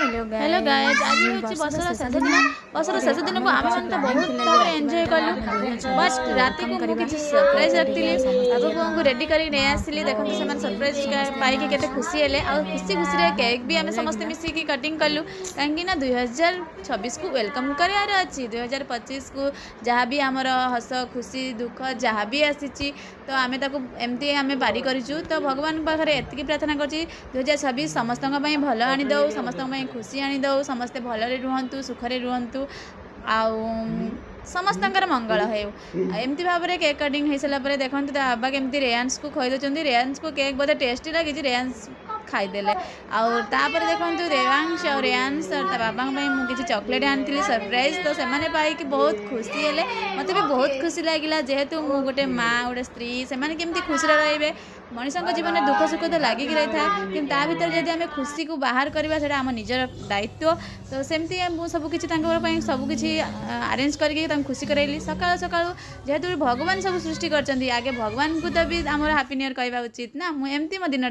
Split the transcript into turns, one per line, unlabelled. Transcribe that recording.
hello guys आज हूँ बसर शेष दिन बसर शेष दिन को आम मैंने तो बहुत भाव एंजॉय कलु बट रात को मुझे किसी सरप्राइज रखी बाबू को रेडी कर नहीं आसली देखते से सरप्राइज पाई के खुशी है खुशी खुशी केक भी आम समस्त मिसिकी कटिंग कलु कहीं 2026 को वेलकम करार अच्छी 2025 को जहाँ भी आमर हस खुशी दुख जहाँ भी आसी तो आम एमती आम पारी करूँ तो भगवान पाखे एति प्रार्थना कर 2026 समस्त भल आनीद समस्त खुशी आनीद समस्ते भलरे रुहतु सुखरे रुहतु आउ समस्त मंगल होमती भाव में केक कटिंग हो सारापर देखते बाबा केमती रेयांस को खुई दौरान रेयांस को केक बोधे टेस्टी लगी रेयांस खाईदेले आउर देखो रेवांश और रेयांस और बाबा मुझे चॉकलेट आनी सरप्राइज तो से पाई बहुत खुशी है मत भी बहुत खुशी लगे जेहेतु मु गोटे माँ गोटे स्त्री से केमती खुशी रे मनीष जीवन में दुख सुख तो लगिक रही था कि भर जब आम खुशी को बाहर करवा से आम निजर दायित्व तो सेमती सबकि सबकि आरेंज करके खुशी कराइली सकाल सकाल जेहेतु भगवान सब सृष्टि कर आगे भगवान को तो भी आम हैप्पी न्यू ईयर कहवा उचित ना मुझे मो दिन